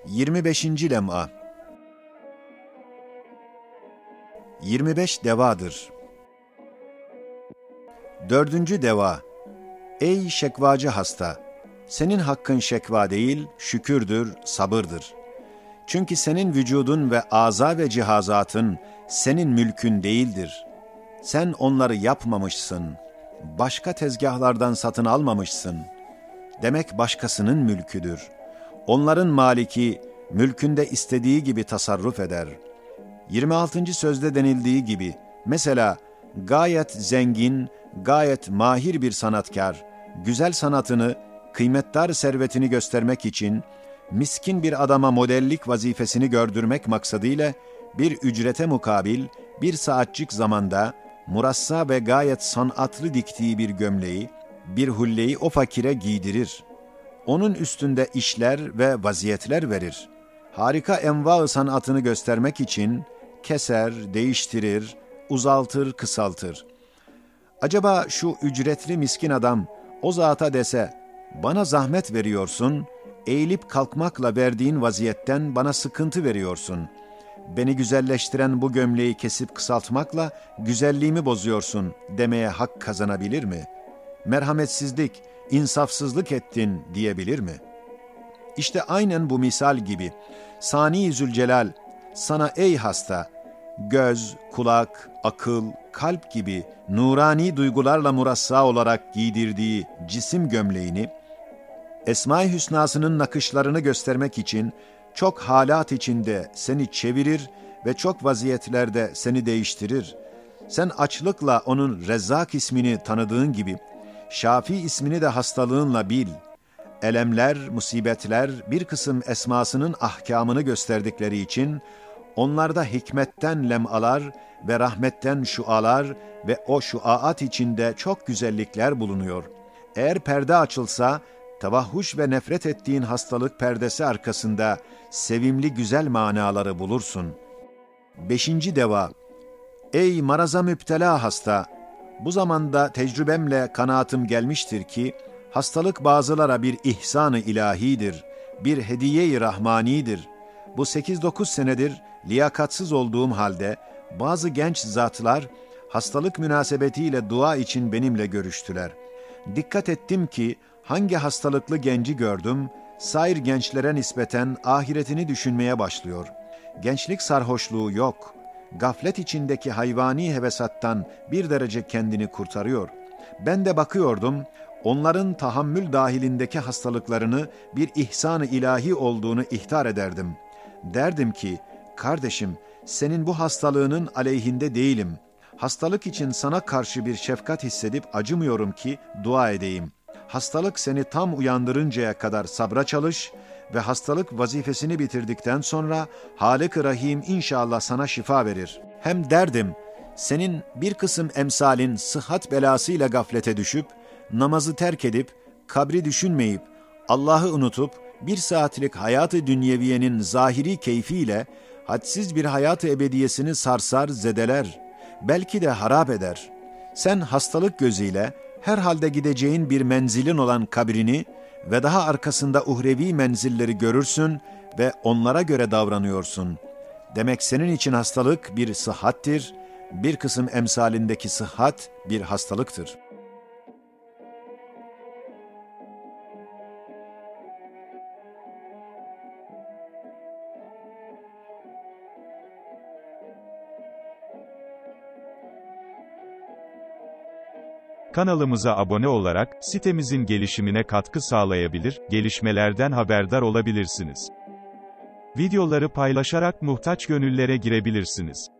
25. lem'a 25 devadır. 4. deva. Ey şekvacı hasta! Senin hakkın şekva değil, şükürdür, sabırdır. Çünkü senin vücudun ve âzâ ve cihazatın senin mülkün değildir. Sen onları yapmamışsın. Başka tezgahlardan satın almamışsın. Demek başkasının mülküdür. Onların maliki, mülkünde istediği gibi tasarruf eder. 26. sözde denildiği gibi, mesela gayet zengin, gayet mahir bir sanatkar, güzel sanatını, kıymetdar servetini göstermek için, miskin bir adama modellik vazifesini gördürmek maksadıyla, bir ücrete mukabil, bir saatçik zamanda, murassa ve gayet sanatlı diktiği bir gömleği, bir hulleyi o fakire giydirir. Onun üstünde işler ve vaziyetler verir. Harika enva-ı sanatını göstermek için, keser, değiştirir, uzaltır, kısaltır. Acaba şu ücretli miskin adam o zata dese, bana zahmet veriyorsun, eğilip kalkmakla verdiğin vaziyetten bana sıkıntı veriyorsun. Beni güzelleştiren bu gömleği kesip kısaltmakla güzelliğimi bozuyorsun demeye hak kazanabilir mi? Merhametsizlik, insafsızlık ettin diyebilir mi? İşte aynen bu misal gibi, Sani Zülcelal, sana ey hasta, göz, kulak, akıl, kalp gibi nurani duygularla murassa olarak giydirdiği cisim gömleğini, Esma-i Hüsna'sının nakışlarını göstermek için çok halat içinde seni çevirir ve çok vaziyetlerde seni değiştirir. Sen açlıkla onun Rezzak ismini tanıdığın gibi, Şafi ismini de hastalığınla bil. Elemler, musibetler bir kısım esmasının ahkamını gösterdikleri için, onlarda hikmetten lem'alar ve rahmetten şualar ve o şuaat içinde çok güzellikler bulunuyor. Eğer perde açılsa, tavahhuş ve nefret ettiğin hastalık perdesi arkasında sevimli güzel manaları bulursun. 5. deva. Ey maraza müptela hasta! Bu zamanda tecrübemle kanaatim gelmiştir ki, hastalık bazılara bir ihsan-ı ilahidir, bir hediye-i rahmanidir. Bu 8-9 senedir liyakatsız olduğum halde, bazı genç zatlar, hastalık münasebetiyle dua için benimle görüştüler. Dikkat ettim ki, hangi hastalıklı genci gördüm, sair gençlere nispeten ahiretini düşünmeye başlıyor. Gençlik sarhoşluğu yok. Gaflet içindeki hayvani hevesattan bir derece kendini kurtarıyor. Ben de bakıyordum, onların tahammül dahilindeki hastalıklarını bir ihsan-ı ilahi olduğunu ihtar ederdim. Derdim ki, kardeşim, senin bu hastalığının aleyhinde değilim. Hastalık için sana karşı bir şefkat hissedip acımıyorum ki dua edeyim. Hastalık seni tam uyandırıncaya kadar sabra çalış ve hastalık vazifesini bitirdikten sonra Halik-i Rahim inşallah sana şifa verir. Hem derdim, senin bir kısım emsalin sıhhat belasıyla gaflete düşüp, namazı terk edip, kabri düşünmeyip, Allah'ı unutup, bir saatlik hayat-ı dünyeviyenin zahiri keyfiyle, hadsiz bir hayat-ı ebediyesini sarsar, zedeler, belki de harap eder. Sen hastalık gözüyle, herhalde gideceğin bir menzilin olan kabrini ve daha arkasında uhrevi menzilleri görürsün ve onlara göre davranıyorsun. Demek senin için hastalık bir sıhhattir, bir kısım emsalindeki sıhhat bir hastalıktır. Kanalımıza abone olarak sitemizin gelişimine katkı sağlayabilir, gelişmelerden haberdar olabilirsiniz. Videoları paylaşarak muhtaç gönüllere girebilirsiniz.